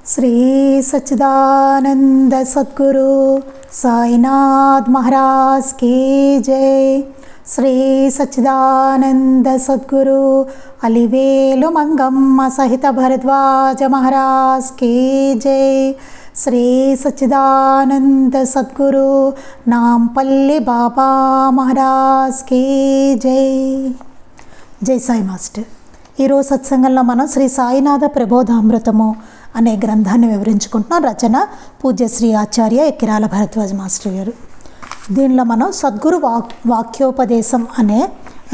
श्री सच्चिदानंद सद्गुरु साईनाथ महाराज की जय। श्री सच्चिदानंद सद्गुरु अलिवेलु मंगम्म सहित भरद्वाज महाराज की जय। श्री सच्चिदानंद सद्गुरु नामपल्ली बाबा महाराज की जय। जय साई मास्टर। ఈరోజు సత్సంగంలో మనం శ్రీ సాయినాథ ప్రబోధామృతము అనే గ్రంథాన్ని వివరించుకుంటున్నాం. రచన పూజ్య శ్రీ ఆచార్య ఎక్కిరాల భరద్వాజ్ మాస్టర్ గారు. దీనిలో మనం సద్గురు వాక్యోపదేశం అనే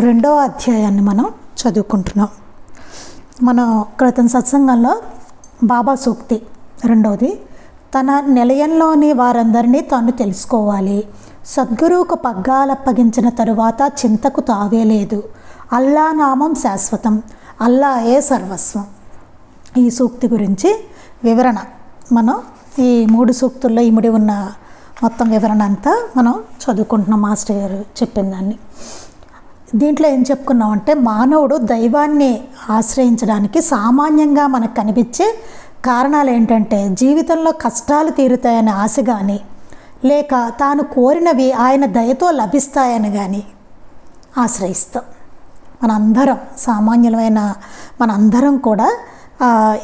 2వ అధ్యాయాన్ని మనం చదువుకుంటున్నాం. మనం క్రితం సత్సంగంలో బాబా సూక్తి 2వది, తన నిలయంలోని వారందరినీ తాను తెలుసుకోవాలి, సద్గురువుకు పగ్గాలప్పగించిన తరువాత చింతకు తావే లేదు, అల్లా నామం శాశ్వతం, అల్లాయే సర్వస్వం. ఈ సూక్తి గురించి వివరణ మనం ఈ 3 సూక్తుల్లో ఇమిడి ఉన్న మొత్తం వివరణ అంతా మనం చదువుకుంటున్నాం. మాస్టర్ గారు చెప్పిన దాన్ని దీంట్లో ఏం చెప్పుకున్నామంటే, మానవుడు దైవాన్ని ఆశ్రయించడానికి సామాన్యంగా మనకు కనిపించే కారణాలు ఏంటంటే, జీవితంలో కష్టాలు తీరుతాయని ఆశ కానీ, లేక తాను కోరినవి ఆయన దయతో లభిస్తాయని కానీ ఆశ్రయిస్తాం. మనందరం సామాన్యులమైన మనందరం కూడా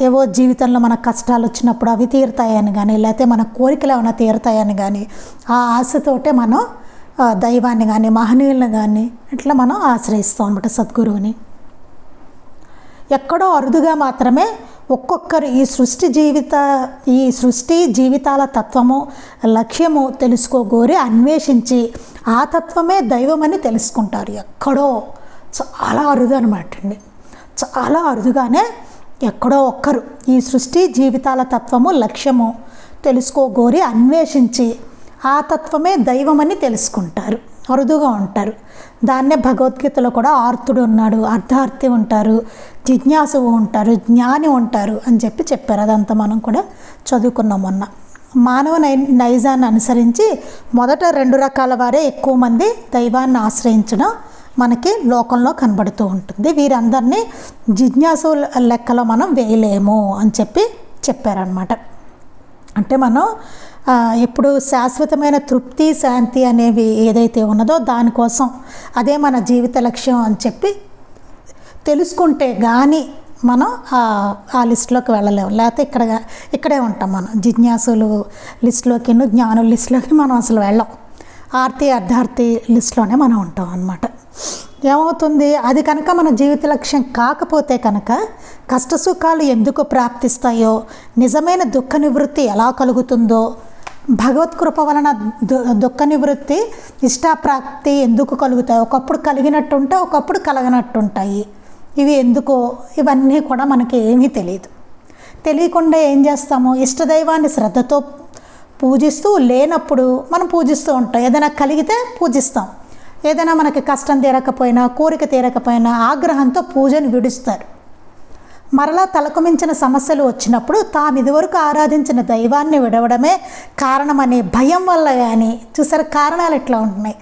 ఏవో జీవితంలో మన కష్టాలు వచ్చినప్పుడు అవి తీరుతాయని కానీ, లేకపోతే మన కోరికలు ఏమైనా తీరుతాయని కానీ ఆ ఆశతోటే మనం దైవాన్ని కానీ మహనీయులను కానీ ఇట్లా మనం ఆశ్రయిస్తాం అనమాట, సద్గురువుని. ఎక్కడో అరుదుగా మాత్రమే ఒక్కొక్కరు ఈ సృష్టి జీవితాల తత్వము లక్ష్యము తెలుసుకోగోరి అన్వేషించి ఆ తత్వమే దైవమని తెలుసుకుంటారు. ఎక్కడో చాలా అరుదు అనమాట అండి. చాలా అరుదుగానే ఎక్కడో ఒక్కరు ఈ సృష్టి జీవితాల తత్వము లక్ష్యము తెలుసుకోగోరి అన్వేషించి ఆ తత్వమే దైవమని తెలుసుకుంటారు, అరుదుగా ఉంటారు. దాన్నే భగవద్గీతలో కూడా ఆర్తుడు ఉన్నాడు, అర్ధార్థి ఉంటారు, జిజ్ఞాసువు ఉంటారు, జ్ఞాని ఉంటారు అని చెప్పారు. అదంతా మనం కూడా చదువుకున్నాం మొన్న. మానవ నైజాన్ని అనుసరించి మొదట 2 రకాల వారే ఎక్కువ మంది దైవాన్ని ఆశ్రయించడం మనకి లోకంలో కనబడుతూ ఉంటుంది. వీరందరినీ జిజ్ఞాసు లెక్కలో మనం వేయలేము అని చెప్పారనమాట. అంటే మనం ఇప్పుడు శాశ్వతమైన తృప్తి శాంతి అనేవి ఏదైతే ఉన్నదో దానికోసం అదే మన జీవిత లక్ష్యం అని తెలుసుకుంటే కానీ మనం ఆ లిస్టులోకి వెళ్ళలేము. లేకపోతే ఇక్కడే ఉంటాం మనం. జిజ్ఞాసులు లిస్టులోకి, జ్ఞానుల లిస్టులోకి మనం అసలు వెళ్ళాం. ఆర్తి అర్ధార్థి లిస్టులోనే మనం ఉంటాం అన్నమాట. ఏమవుతుంది, అది కనుక మన జీవిత లక్ష్యం కాకపోతే కనుక కష్టసుఖాలు ఎందుకు ప్రాప్తిస్తాయో, నిజమైన దుఃఖ నివృత్తి ఎలా కలుగుతుందో, భగవత్కృప వలన దుఃఖ నివృత్తి ఇష్టాప్రాప్తి ఎందుకు కలుగుతాయి, ఒకప్పుడు కలిగినట్టుంటే ఒకప్పుడు కలగనట్టుంటాయి, ఇవి ఎందుకో ఇవన్నీ కూడా మనకి ఏమీ తెలియదు. తెలియకుండా ఏం చేస్తాము, ఇష్టదైవాన్ని శ్రద్ధతో పూజిస్తూ లేనప్పుడు మనం పూజిస్తూ ఉంటాం. ఏదైనా కలిగితే పూజిస్తాం, ఏదైనా మనకి కష్టం తీరకపోయినా కోరిక తీరకపోయినా ఆగ్రహంతో పూజను విడుస్తారు. మరలా తలకు మించిన సమస్యలు వచ్చినప్పుడు తాము ఇదివరకు ఆరాధించిన దైవాన్ని విడవడమే కారణమనే భయం వల్ల కానీ, చూసారు కారణాలు ఎట్లా ఉంటున్నాయి,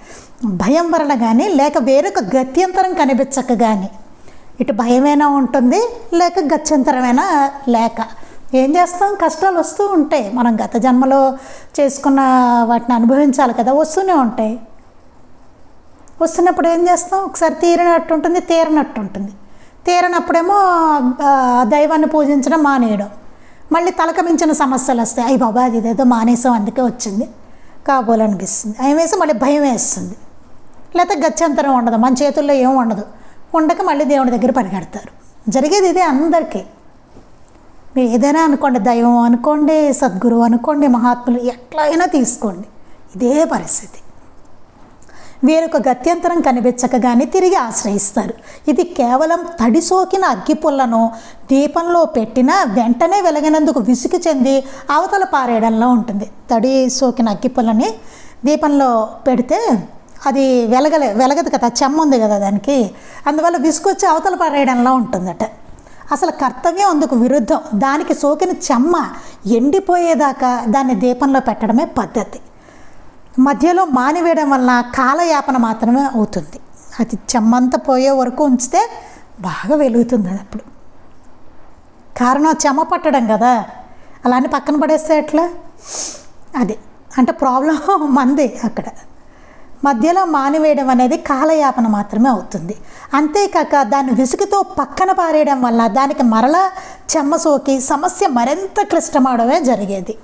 భయం వలన కానీ లేక వేరొక గత్యంతరం కనిపించక కానీ, ఇటు భయమైనా ఉంటుంది లేక గత్యంతరమైనా లేక ఏం చేస్తాం, కష్టాలు వస్తూ ఉంటాయి. మనం గత జన్మలో చేసుకున్న వాటిని అనుభవించాలి కదా, వస్తూనే ఉంటాయి. వస్తున్నప్పుడు ఏం చేస్తాం, ఒకసారి తీరినట్టు ఉంటుంది, తీరనట్టు ఉంటుంది. తీరనప్పుడేమో దైవాన్ని పూజించడం మానేయడం, మళ్ళీ తలకమించిన సమస్యలు వస్తాయి. అయ్యి బాబా అది ఇదేదో మానేసాం అందుకే వచ్చింది కాబోలనిపిస్తుంది, అవి వేసి మళ్ళీ భయం వేస్తుంది. లేకపోతే గత్యంతరం ఉండదు, మన చేతుల్లో ఏం ఉండదు, ఉండక మళ్ళీ దేవుడి దగ్గర పరిగెడతారు. జరిగేది ఇదే అందరికీ. మీరు ఏదైనా అనుకోండి, దైవం అనుకోండి, సద్గురువు అనుకోండి, మహాత్ములు ఎట్లా అయినా తీసుకోండి, ఇదే పరిస్థితి. వేరొక గత్యంతరం కనిపించక కానీ తిరిగి ఆశ్రయిస్తారు. ఇది కేవలం తడి సోకిన అగ్గిపుల్లను దీపంలో పెట్టినా వెంటనే వెలగినందుకు విసుగు చెంది అవతల పారేయడంలో ఉంటుంది. తడి సోకిన అగ్గిపుల్లని దీపంలో పెడితే అది వెలగదు కదా, చెమ్మ ఉంది కదా దానికి, అందువల్ల విసుగొచ్చి అవతల పారేయడంలో ఉంటుందట. అసలు కర్తవ్యం అందుకు విరుద్ధం. దానికి సోకిన చెమ్మ ఎండిపోయేదాకా దాన్ని దీపంలో పెట్టడమే పద్ధతి. మధ్యలో మానివేయడం వలన కాలయాపన మాత్రమే అవుతుంది. అది చెమ్మంతా పోయే వరకు ఉంచితే బాగా వెలుగుతుంది. అది అప్పుడు కారణం చెమ్మ పట్టడం కదా, అలా అని పక్కన పడేస్తే ఎట్లా? అది అంటే ప్రాబ్లం మంది అక్కడ. మధ్యలో మానివేయడం అనేది కాలయాపన మాత్రమే అవుతుంది. అంతేకాక దాన్ని విసుగుతో పక్కన పారేయడం వల్ల దానికి మరలా చెమ్మ సోకి సమస్య మరింత క్లిష్టమవడమే జరిగేది.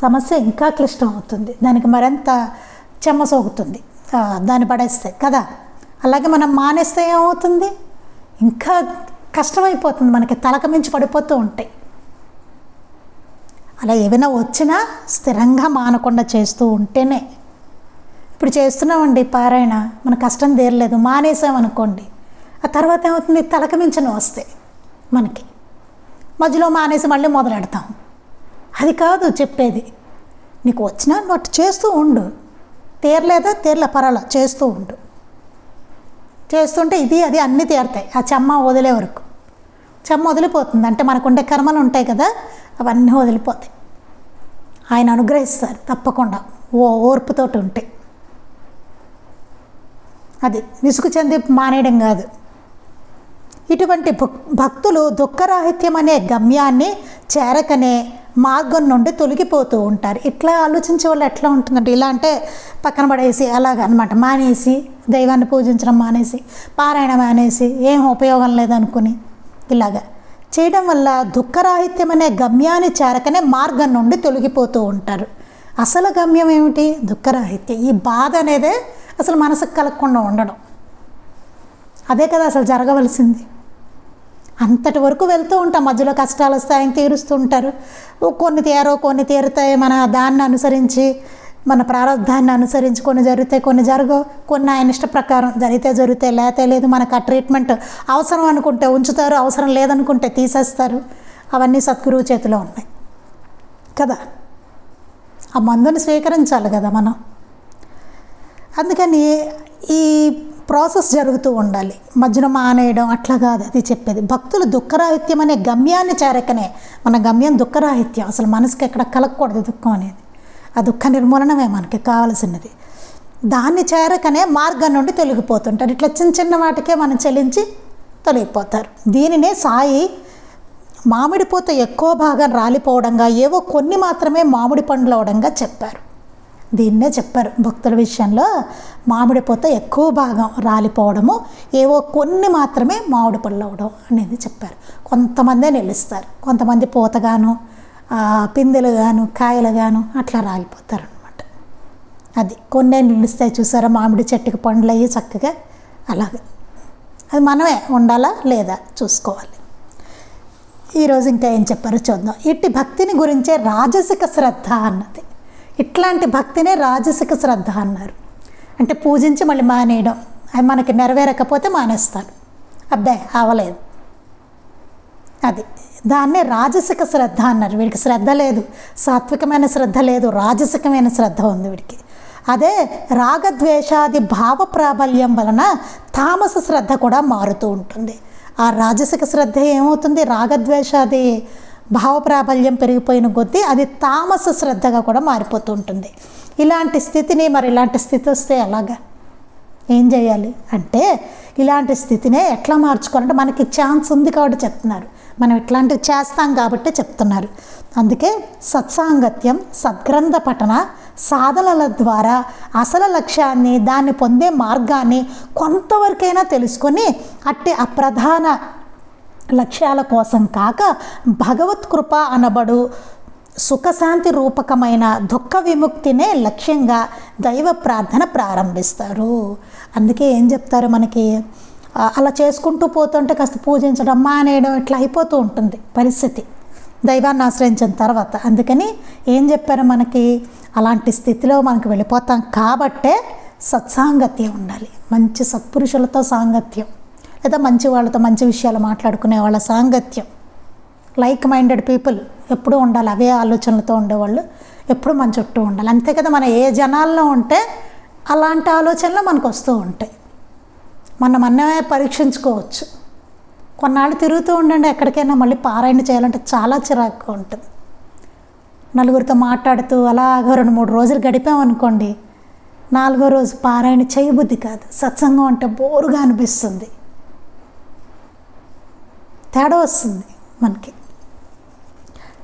సమస్య ఇంకా క్లిష్టం అవుతుంది, దానికి మరింత చెమ్మ సోకుతుంది దాన్ని పడేస్తే కదా. అలాగే మనం మానేస్తే ఏమవుతుంది? ఇంకా కష్టమైపోతుంది, మనకి తలక మించి పడిపోతూ ఉంటాయి. అలా ఏమైనా వచ్చినా స్థిరంగా మానకుండా చేస్తూ ఉంటేనే. ఇప్పుడు చేస్తున్నామండి పారాయణ, మన కష్టం తీరలేదు, మానేసామనుకోండి, ఆ తర్వాత ఏమవుతుంది? తలక మించిన వస్తాయి మనకి. మధ్యలో మానేసి మళ్ళీ మొదలెడతాం. అది కాదు చెప్పేది. నీకు వచ్చినా నువ్వు చేస్తూ ఉండు, తీరలేదా తీరలే పర్వాలా, చేస్తూ ఉండు. చేస్తుంటే ఇది అది అన్నీ తీరుతాయి. ఆ చెమ్మ వదిలే వరకు. చెమ్మ వదిలిపోతుంది అంటే మనకుండే కర్మలు ఉంటాయి కదా, అవన్నీ వదిలిపోతాయి. ఆయన అనుగ్రహిస్తారు తప్పకుండా, ఓర్పుతోటి ఉంటే. అది విసుగు చెంది మానేయడం కాదు. ఇటువంటి భక్తులు దుఃఖరాహిత్యం అనే గమ్యాన్ని చేరకనే మార్గం నుండి తొలగిపోతూ ఉంటారు. ఇట్లా ఆలోచించే వాళ్ళు ఎట్లా ఉంటుందంటే, ఇలా అంటే పక్కన పడేసి అలాగనమాట, మానేసి దైవాన్ని పూజించడం మానేసి, పారాయణ మానేసి, ఏం ఉపయోగం లేదనుకుని ఇలాగా చేయడం వల్ల దుఃఖరాహిత్యం అనే గమ్యాన్ని చేరకనే మార్గం నుండి తొలగిపోతూ ఉంటారు. అసలు గమ్యం ఏమిటి? దుఃఖరాహిత్యం. ఈ బాధ అనేదే అసలు మనసుకు కలగకుండా ఉండడం. అదే కదా అసలు జరగవలసింది. అంతటి వరకు వెళ్తూ ఉంటాం, మధ్యలో కష్టాలు వస్తాయి, ఆయన తీరుస్తూ ఉంటారు. కొన్ని కొన్ని తీరుతాయి. మన దాన్ని అనుసరించి, మన ప్రారంధాన్ని అనుసరించి కొన్ని జరుగుతాయి, కొన్ని జరగవు. కొన్ని ఆయన ఇష్ట ప్రకారం జరిగితే జరుగుతాయి, లేతే లేదు. మనకు ఆ ట్రీట్మెంట్ అవసరం అనుకుంటే ఉంచుతారు, అవసరం లేదనుకుంటే తీసేస్తారు. అవన్నీ సద్గురువు చేతిలో ఉన్నాయి కదా. ఆ మందుని స్వీకరించాలి కదా మనం. అందుకని ఈ ప్రాసెస్ జరుగుతూ ఉండాలి, మధ్యన మానేయడం అట్లా కాదు అది చెప్పేది. భక్తులు దుఃఖరాహిత్యం అనే గమ్యాన్ని చేరకనే, మన గమ్యం దుఃఖరాహిత్యం, అసలు మనసుకి ఎక్కడ కలగకూడదు దుఃఖం అనేది. ఆ దుఃఖ నిర్మూలనమే మనకి కావాల్సినది. దాన్ని చేరకనే మార్గం నుండి తొలగిపోతుంటారు. ఇట్లా చిన్న చిన్న వాటికే మనం చెల్లించి తొలగిపోతారు. దీనినే సాయి మామిడి పూత ఎక్కువ భాగం రాలిపోవడంగా, ఏవో కొన్ని మాత్రమే మామిడి పండ్లు అవడంగా చెప్పారు. దీన్నే చెప్పారు భక్తుల విషయంలో, మామిడి పూత ఎక్కువ భాగం రాలిపోవడము, ఏవో కొన్ని మాత్రమే మామిడి పళ్ళు అవడం అనేది చెప్పారు. కొంతమందే నిలుస్తారు, కొంతమంది పూతగాను, పిందెలు గాను, కాయలు గాను అట్లా రాలిపోతారు అనమాట. అది కొన్నే నిలుస్తాయి చూసారా, మామిడి చెట్టుకి పండ్లు అయ్యి చక్కగా అలాగే. అది మనమే ఉండాలా లేదా చూసుకోవాలి. ఈరోజు ఇంకా ఏం చెప్పారో చూద్దాం. ఇట్టి భక్తిని గురించే రాజసిక శ్రద్ధ అన్నది. ఇట్లాంటి భక్తినే రాజసిక శ్రద్ధ అన్నారు. అంటే పూజించి మళ్ళీ మానేయడం, అది మనకి నెరవేరకపోతే మానేస్తారు, అబ్బాయి అవలేదు, అది దాన్నే రాజసిక శ్రద్ధ అన్నారు. వీడికి శ్రద్ధ లేదు, సాత్వికమైన శ్రద్ధ లేదు, రాజసికమైన శ్రద్ధ ఉంది వీడికి. అదే రాగద్వేషాది భావ ప్రాబల్యం వలన తామస శ్రద్ధ కూడా మారుతూ ఉంటుంది. ఆ రాజసిక శ్రద్ధ ఏమవుతుంది? రాగద్వేషాది భావ ప్రాబల్యం పెరిగిపోయిన కొద్దీ అది తామస శ్రద్ధగా కూడా మారిపోతూ ఉంటుంది. ఇలాంటి స్థితిని, మరి ఇలాంటి స్థితి వస్తే ఎలాగా, ఏం చేయాలి అంటే, ఇలాంటి స్థితినే ఎట్లా మార్చుకోవాలంటే మనకి ఛాన్స్ ఉంది కాబట్టి చెప్తున్నారు. మనం ఇట్లాంటివి చేస్తాం కాబట్టి చెప్తున్నారు. అందుకే సత్సాంగత్యం, సద్గ్రంథ పఠన సాధనల ద్వారా అసలు లక్ష్యాన్ని, దాన్ని పొందే మార్గాన్ని కొంతవరకైనా తెలుసుకొని అట్టి అప్రధాన లక్ష్యాల కోసం కాక భగవత్ కృప అనబడు సుఖశాంతి రూపకమైన దుఃఖ విముక్తినే లక్ష్యంగా దైవ ప్రార్థన ప్రారంభిస్తారు. అందుకే ఏం చెప్తారు మనకి, అలా చేసుకుంటూ పోతుంటే కాస్త పూజించడం మానేయడం ఇట్లా అయిపోతూ ఉంటుంది పరిస్థితి దైవాన్ని ఆశ్రయించిన తర్వాత. అందుకని ఏం చెప్పారు మనకి, అలాంటి స్థితిలో మనకు వెళ్ళిపోతాం కాబట్టే సత్సాంగత్యం ఉండాలి. మంచి సత్పురుషులతో సాంగత్యం, లేదా మంచి వాళ్ళతో మంచి విషయాలు మాట్లాడుకునే వాళ్ళ సాంగత్యం, లైక్ మైండెడ్ పీపుల్ ఎప్పుడూ ఉండాలి. అవే ఆలోచనలతో ఉండేవాళ్ళు ఎప్పుడు మన చుట్టూ ఉండాలి. అంతే కదా, మన ఏ జనాల్లో ఉంటే అలాంటి ఆలోచనలు మనకు వస్తూ ఉంటాయి. మనమే పరీక్షించుకోవచ్చు. కొన్నాళ్ళు తిరుగుతూ ఉండండి ఎక్కడికైనా, మళ్ళీ పారాయణ చేయాలంటే చాలా చిరాకుగా ఉంటుంది. నలుగురితో మాట్లాడుతూ అలాగ 2-3 రోజులు గడిపామనుకోండి, 4వ రోజు పారాయణ చేయబుద్ధి కాదు. సత్సంగం అంటే బోరుగా అనిపిస్తుంది, తేడా వస్తుంది మనకి.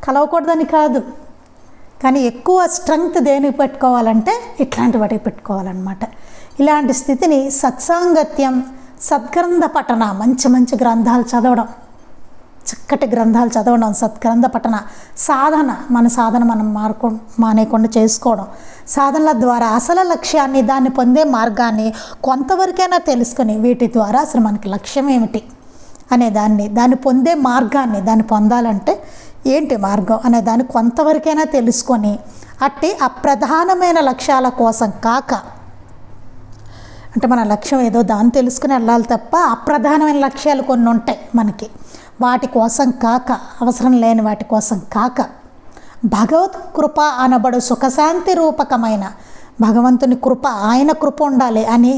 కలవకూడదని కాదు, కానీ ఎక్కువ స్ట్రెంగ్త్ దేనికి పెట్టుకోవాలంటే ఇట్లాంటి వాటికి పెట్టుకోవాలన్నమాట. ఇలాంటి స్థితిని సత్సాంగత్యం, సద్గ్రంథ పఠన, మంచి మంచి గ్రంథాలు చదవడం, చక్కటి గ్రంథాలు చదవడం, సద్గ్రంథ పఠన, సాధన, మన సాధన మనం మానేయకుండా చేసుకోవడం, సాధనల ద్వారా అసలు లక్ష్యాన్ని, దాన్ని పొందే మార్గాన్ని కొంతవరకైనా తెలుసుకొని వీటి ద్వారా అసలు మనకి లక్ష్యం ఏమిటి అనే దాన్ని పొందే మార్గాన్ని, దాన్ని పొందాలంటే ఏంటి మార్గం అనే దాన్ని కొంతవరకైనా తెలుసుకొని అట్టి అప్రధానమైన లక్ష్యాల కోసం కాక, అంటే మన లక్ష్యం ఏదో దాన్ని తెలుసుకుని వెళ్ళాలి తప్ప అప్రధానమైన లక్ష్యాలు కొన్ని ఉంటాయి మనకి, వాటి కోసం కాక, అవసరం లేని వాటి కోసం కాక, భగవత్ కృప అనబడు సుఖశాంతి రూపకమైన భగవంతుని కృప, ఆయన కృప ఉండాలి అని,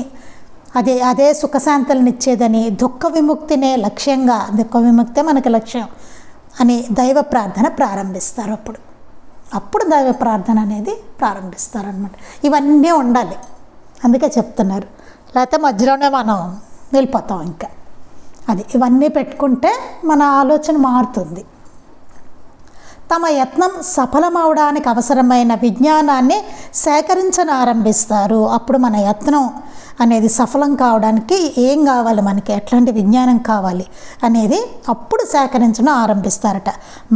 అదే సుఖశాంతులను ఇచ్చేదని, దుఃఖ విముక్తినే లక్ష్యంగా, దుఃఖ విముక్తే మనకి లక్ష్యం అని దైవ ప్రార్థన ప్రారంభిస్తారు. అప్పుడు దైవ ప్రార్థన అనేది ప్రారంభిస్తారనమాట. ఇవన్నీ ఉండాలి, అందుకే చెప్తున్నారు. లేకపోతే మధ్యలోనే మనం వెళ్ళిపోతాం. ఇంకా ఇవన్నీ పెట్టుకుంటే మన ఆలోచన మారుతుంది. తమ యత్నం సఫలమవడానికి అవసరమైన విజ్ఞానాన్ని సేకరించనారంభిస్తారు. అప్పుడు మన యత్నం అనేది సఫలం కావడానికి ఏం కావాలి, మనకి ఎట్లాంటి విజ్ఞానం కావాలి అనేది అప్పుడు సేకరించడం ఆరంభిస్తారట.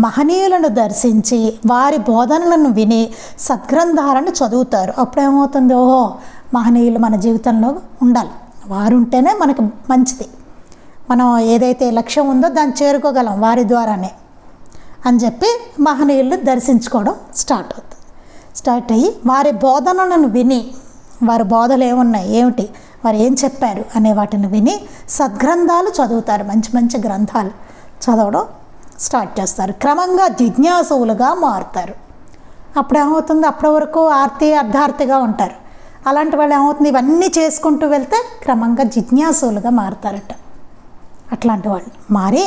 మహనీయులను దర్శించి వారి బోధనలను విని సద్గ్రంథాలను చదువుతారు. అప్పుడేమవుతుంది, ఓహో మహనీయులు మన జీవితంలో ఉండాలి, వారు ఉంటేనే మనకు మంచిది, మనం ఏదైతే లక్ష్యం ఉందో దాన్ని చేరుకోగలం వారి ద్వారానే అని చెప్పి మహనీయులను దర్శించుకోవడం స్టార్ట్ అయ్యి వారి బోధనలను విని, వారి బోధలు ఏమున్నాయి, ఏమిటి, వారు ఏం చెప్పారు అనే వాటిని విని సద్గ్రంథాలు చదువుతారు. మంచి మంచి గ్రంథాలు చదవడం స్టార్ట్ చేస్తారు. క్రమంగా జిజ్ఞాసులుగా మారుతారు. అప్పుడు ఏమవుతుంది, అప్పటి వరకు అర్ధార్థిగా ఉంటారు. అలాంటి వాళ్ళు ఏమవుతుంది, ఇవన్నీ చేసుకుంటూ వెళ్తే క్రమంగా జిజ్ఞాసులుగా మారుతారట. అట్లాంటి వాళ్ళు మారి,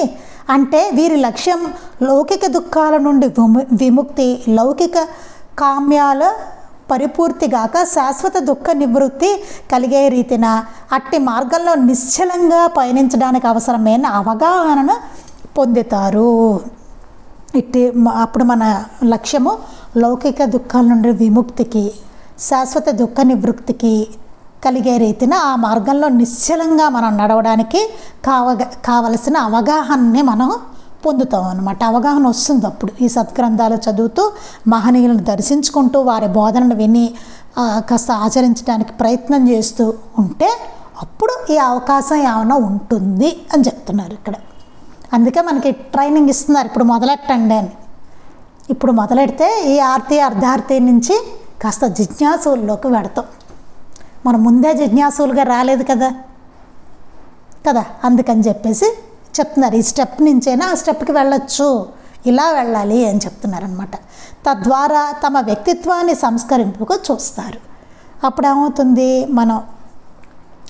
అంటే వీరి లక్ష్యం లౌకిక దుఃఖాల నుండి విముక్తి, లౌకిక కామ్యాల పరిపూర్తిగాక శాశ్వత దుఃఖ నివృత్తి కలిగే రీతిన అట్టి మార్గంలో నిశ్చలంగా పయనించడానికి అవసరమైన అవగాహనను పొందుతారు. అప్పుడు మన లక్ష్యము లౌకిక దుఃఖాల నుండి విముక్తికి, శాశ్వత దుఃఖ నివృత్తికి కలిగే రీతిన ఆ మార్గంలో నిశ్చలంగా మనం నడవడానికి కావలసిన అవగాహనని మనం పొందుతాం అన్నమాట. అవగాహన వస్తుంది అప్పుడు ఈ సత్గ్రంథాలు చదువుతూ, మహనీయులను దర్శించుకుంటూ, వారి బోధనను విని కాస్త ఆచరించడానికి ప్రయత్నం చేస్తూ ఉంటే అప్పుడు ఈ అవకాశం ఏమైనా ఉంటుంది అని చెప్తున్నారు ఇక్కడ. అందుకే మనకి ట్రైనింగ్ ఇస్తున్నారు, ఇప్పుడు మొదలెట్టండి అని. ఇప్పుడు మొదలెడితే ఈ అర్ధార్థి నుంచి కాస్త జిజ్ఞాసుల్లోకి పెడతాం. మనం ముందే జిజ్ఞాసులుగా రాలేదు కదా, అందుకని చెప్పేసి చెప్తున్నారు. ఈ స్టెప్ నుంచైనా ఆ స్టెప్కి వెళ్ళొచ్చు, ఇలా వెళ్ళాలి అని చెప్తున్నారనమాట. తద్వారా తమ వ్యక్తిత్వాన్ని సంస్కరింపుకు చూస్తారు. అప్పుడు ఏమవుతుంది, మనం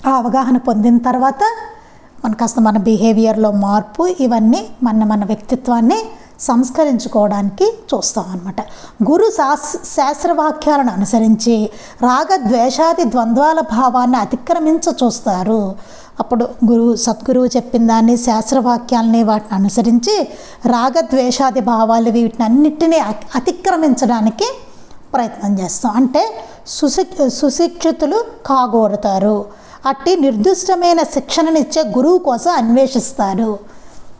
ఆ అవగాహన పొందిన తర్వాత మన కాస్త మన బిహేవియర్లో మార్పు, ఇవన్నీ మన వ్యక్తిత్వాన్ని సంస్కరించుకోవడానికి చూస్తాం అన్నమాట. గురు శాస్త్రవాక్యాలను అనుసరించి రాగద్వేషాది ద్వంద్వాల భావాన్ని అతిక్రమించ చూస్తారు. అప్పుడు సద్గురువు చెప్పిన దాన్ని, శాస్త్రవాక్యాలని వాటిని అనుసరించి రాగద్వేషాది భావాలు వీటిని అన్నిటినీ అతిక్రమించడానికి ప్రయత్నం చేస్తాం. అంటే సుశిక్షితులు కాగోరుతారు. అట్టి నిర్దిష్టమైన శిక్షణనిచ్చే గురువు కోసం అన్వేషిస్తారు.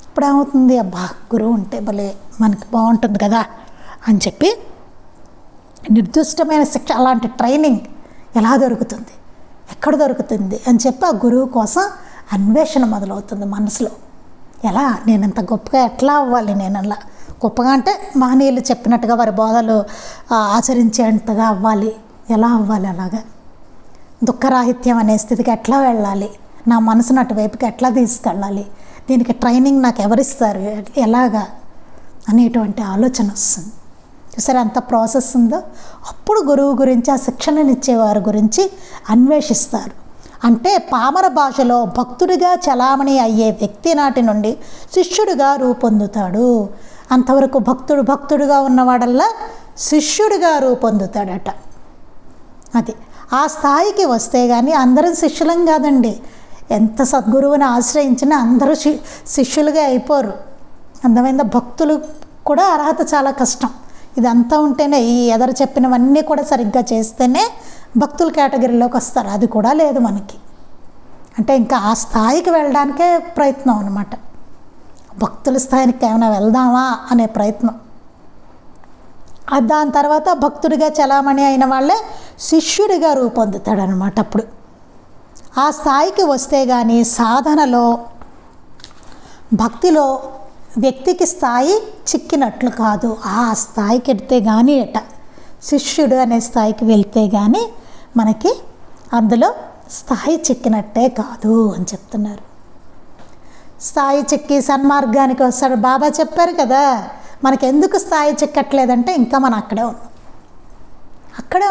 ఇప్పుడు ఏమవుతుంది, అబ్బా గురువు ఉంటే భలే మనకి బాగుంటుంది కదా అని చెప్పి నిర్దిష్టమైన శిక్ష, అలాంటి ట్రైనింగ్ ఎలా దొరుకుతుంది, ఎక్కడ దొరుకుతుంది అని చెప్పి ఆ గురువు కోసం అన్వేషణ మొదలవుతుంది మనసులో. ఎలా నేను ఇంత గొప్పగా ఎట్లా అవ్వాలి, నేను అలా గొప్పగా అంటే మహనీయులు చెప్పినట్టుగా వారి బోధలు ఆచరించేంతగా అవ్వాలి, ఎలా అవ్వాలి, అలాగా దుఃఖరాహిత్యం అనే స్థితికి ఎట్లా వెళ్ళాలి, నా మనసును అటువైపుకి ఎట్లా తీసుకెళ్ళాలి, దీనికి ట్రైనింగ్ నాకు ఎవరిస్తారు, ఎలాగా అనేటువంటి ఆలోచన వస్తుంది. సరే అంత ప్రాసెస్ ఉందో అప్పుడు గురువు గురించి, ఆ శిక్షణనిచ్చేవారి గురించి అన్వేషిస్తారు. అంటే పామర భాషలో భక్తుడిగా చలామణి అయ్యే వ్యక్తి నాటి నుండి శిష్యుడిగా రూపొందుతాడు. అంతవరకు భక్తుడుగా ఉన్నవాడల్లా శిష్యుడిగా రూపొందుతాడట. అది ఆ స్థాయికి వస్తే కానీ అందరం శిష్యులం కాదండి. ఎంత సద్గురువుని ఆశ్రయించినా అందరూ శిష్యులుగా అయిపోరు. అందమైన భక్తులు కూడా అర్హత చాలా కష్టం. ఇదంతా ఉంటేనే, ఈ ఎదరు చెప్పినవన్నీ కూడా సరిగ్గా చేస్తేనే భక్తుల కేటగిరీలోకి వస్తారు. అది కూడా లేదు మనకి. అంటే ఇంకా ఆ స్థాయికి వెళ్ళడానికే ప్రయత్నం అన్నమాట. భక్తుల స్థాయికి ఏమైనా వెళ్దామా అనే ప్రయత్నం. దాని తర్వాత భక్తుడిగా చలామణి అయిన వాళ్ళే శిష్యుడిగా రూపొందుతాడనమాట. అప్పుడు ఆ స్థాయికి వస్తే కానీ సాధనలో, భక్తిలో వ్యక్తికి స్థాయి చిక్కినట్లు కాదు. ఆ స్థాయికి వెళ్తే కానీ శిష్యుడు అనే స్థాయికి వెళ్తే కానీ మనకి అందులో స్థాయి చిక్కినట్టే కాదు అని చెప్తున్నారు. స్థాయి చిక్కి సన్మార్గానికి వస్తాడు. బాబా చెప్పారు కదా, మనకెందుకు స్థాయి చిక్కట్లేదంటే ఇంకా మనం అక్కడే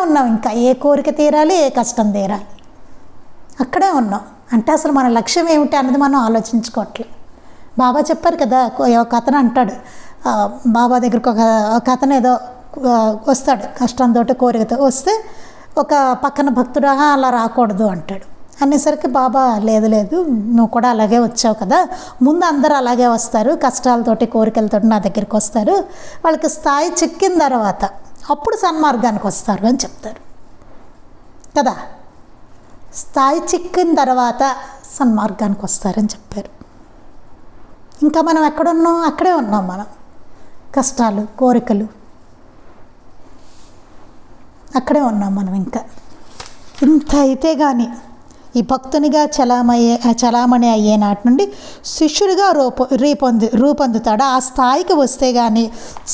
ఉన్నాం. ఇంకా ఏ కోరిక తీరాలి, ఏ కష్టం తీరాలి, అక్కడే ఉన్నాం. అంటే అసలు మన లక్ష్యం ఏమిటి అన్నది మనం ఆలోచించుకోవట్లేదు. బాబా చెప్పారు కదా, ఒక అతను అంటాడు, బాబా దగ్గరకు ఒక అతను ఏదో వస్తాడు కష్టంతో, కోరికతో వస్తే ఒక పక్కన భక్తుడు అలా రాకూడదు అంటాడు. అనేసరికి బాబా లేదు నువ్వు కూడా అలాగే వచ్చావు కదా, ముందు అందరూ అలాగే వస్తారు, కష్టాలతోటి కోరికలతోటి నా దగ్గరికి వస్తారు, వాళ్ళకి స్థాయి చిక్కిన తర్వాత అప్పుడు సన్మార్గానికి వస్తారు అని చెప్తారు కదా. స్థాయి చిక్కిన తర్వాత సన్మార్గానికి వస్తారని చెప్పారు. ఇంకా మనం ఎక్కడున్నాం? అక్కడే ఉన్నాం మనం. కష్టాలు, కోరికలు, అక్కడే ఉన్నాం మనం. ఇంకా ఇంత అయితే కానీ ఈ భక్తునిగా చలామణి అయ్యే నాటి నుండి శిష్యుడిగా రూపొందుతాడు. ఆ స్థాయికి వస్తే కానీ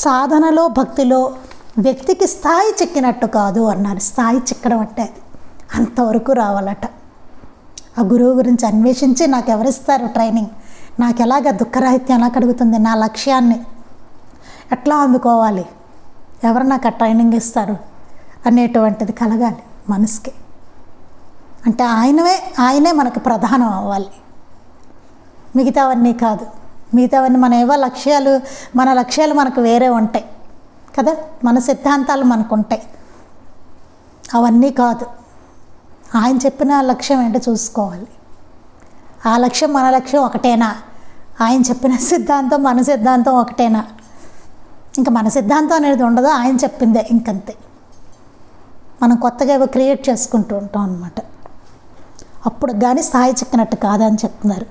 సాధనలో, భక్తిలో వ్యక్తికి స్థాయి చిక్కినట్టు కాదు అన్నారు. స్థాయి చిక్కడం అంటే అది అంతవరకు రావాలట. ఆ గురువు గురించి అన్వేషించి నాకు ఎవరిస్తారు ట్రైనింగ్, నాకు ఎలాగ దుఃఖరాహిత్యం ఎలా కలుగుతుంది, నా లక్ష్యాన్ని ఎట్లా అందుకోవాలి, ఎవరు నాకు ఆ ట్రైనింగ్ ఇస్తారు అనేటువంటిది కలగాలి మనసుకి. అంటే ఆయనే మనకు ప్రధానం అవ్వాలి, మిగతావన్నీ కాదు. మిగతావన్నీ మన ఏవో లక్ష్యాలు, మన లక్ష్యాలు మనకు వేరే ఉంటాయి కదా, మన సిద్ధాంతాలు మనకు ఉంటాయి. అవన్నీ కాదు, ఆయన చెప్పిన లక్ష్యం ఏంటో చూసుకోవాలి. ఆ లక్ష్యం మన లక్ష్యం ఒకటేనా, ఆయన చెప్పిన సిద్ధాంతం మన సిద్ధాంతం ఒకటేనా? ఇంకా మన సిద్ధాంతం అనేది ఉండదు, ఆయన చెప్పిందే ఇంకంతే. మనం కొత్తగా ఏవో క్రియేట్ చేసుకుంటూ ఉంటాం అన్నమాట. అప్పుడు కానీ స్థాయి చిక్కినట్టు కాదని చెప్తున్నారు.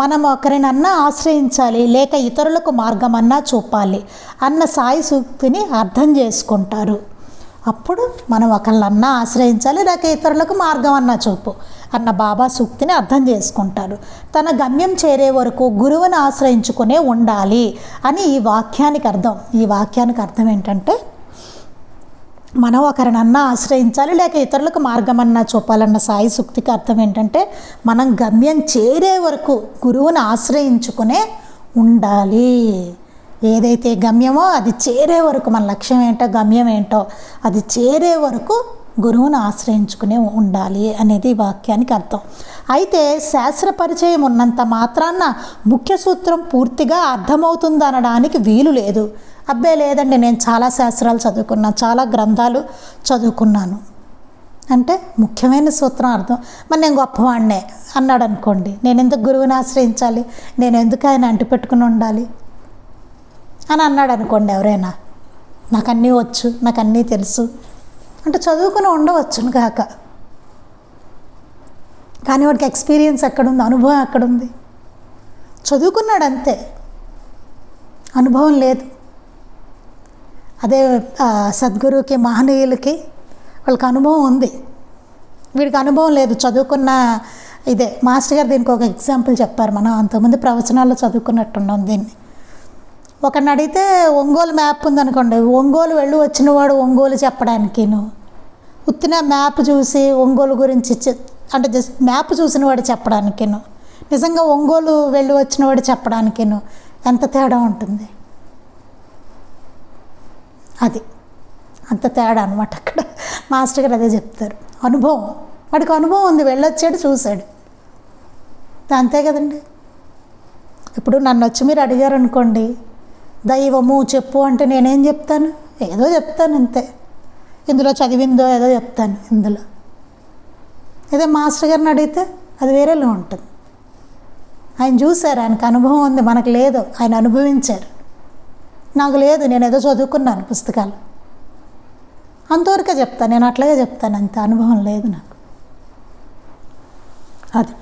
మనం ఒకరినన్నా ఆశ్రయించాలి, లేక ఇతరులకు మార్గమన్నా చూపాలి అన్న సాయి సూక్తిని అర్థం చేసుకుంటారు. అప్పుడు మనం ఒకళ్ళన్నా ఆశ్రయించాలి, లేక ఇతరులకు మార్గం అన్నా చూపు అన్న బాబా సూక్తిని అర్థం చేసుకుంటారు. తన గమ్యం చేరే వరకు గురువుని ఆశ్రయించుకునే ఉండాలి అని ఈ వాక్యానికి అర్థం. ఈ వాక్యానికి అర్థం ఏంటంటే, మనం ఒకరినన్నా ఆశ్రయించాలి, లేక ఇతరులకు మార్గమన్నా చూపాలన్న సాయి సూక్తికి అర్థం ఏంటంటే, మనం గమ్యం చేరే వరకు గురువుని ఆశ్రయించుకునే ఉండాలి. ఏదైతే గమ్యమో అది చేరే వరకు, మన లక్ష్యం ఏంటో, గమ్యం ఏంటో అది చేరే వరకు గురువుని ఆశ్రయించుకునే ఉండాలి అనేది ఈ వాక్యానికి అర్థం. అయితే శాస్త్ర పరిచయం ఉన్నంత మాత్రాన ముఖ్య సూత్రం పూర్తిగా అర్థమవుతుంది అనడానికి వీలు లేదు. అబ్బే లేదండి, నేను చాలా శాస్త్రాలు చదువుకున్నాను, చాలా గ్రంథాలు చదువుకున్నాను అంటే ముఖ్యమైన సూత్రం అర్థం. మరి నేను గొప్పవాడినే అన్నాడు అనుకోండి, నేను ఎందుకు గురువుని ఆశ్రయించాలి, నేను ఎందుకు ఆయన అంటిపెట్టుకుని ఉండాలి అని అన్నాడు అనుకోండి ఎవరైనా, నాకు అన్నీ వచ్చు, నాకు అన్నీ తెలుసు అంటే చదువుకుని ఉండవచ్చును కాక, కానీ వాడికి ఎక్స్పీరియన్స్ ఎక్కడుంది, అనుభవం ఎక్కడుంది? చదువుకున్నాడు అంతే, అనుభవం లేదు. అదే సద్గురువుకి, మహనీయులకి వాళ్ళకి అనుభవం ఉంది, వీడికి అనుభవం లేదు, చదువుకున్న ఇదే. మాస్టర్ గారు దీనికి ఒక ఎగ్జాంపుల్ చెప్పారు, మనం అంతకుముందు ప్రవచనాల్లో చదువుకున్నట్టున్నాం దీన్ని. ఒకరిని అడిగితే ఒంగోలు మ్యాప్ ఉందనుకోండి, ఒంగోలు వెళ్ళి వచ్చినవాడు ఒంగోలు చెప్పడానికిను, ఉత్తిన మ్యాప్ చూసి ఒంగోలు గురించి అంటే జస్ట్ మ్యాప్ చూసినవాడు చెప్పడానికిను, నిజంగా ఒంగోలు వెళ్ళి వచ్చినవాడు చెప్పడానికిను ఎంత తేడా ఉంటుంది. అది అంత తేడా అనమాట. అక్కడ మాస్టర్ గారు అదే చెప్తారు, అనుభవం. వాడికి అనుభవం ఉంది, వెళ్ళొచ్చాడు, చూశాడు, అంతే కదండి. ఇప్పుడు నన్ను వచ్చి మీరు అడిగారు అనుకోండి, దైవము చెప్పు అంటే నేనేం చెప్తాను? ఏదో చెప్తాను అంతే, ఇందులో చదివిందో ఏదో చెప్తాను. ఇందులో ఏదో మాస్టర్ గారిని అడిగితే అది వేరేలో ఉంటుంది. ఆయన చూశారు, ఆయనకు అనుభవం ఉంది, మనకు లేదు, ఆయన అనుభవించారు. నాకు లేదు, నేను ఏదో చదువుకున్నాను పుస్తకాలు, అంతవరకే చెప్తాను, నేను అట్లాగే చెప్తాను, అంత అనుభవం లేదు నాకు. అది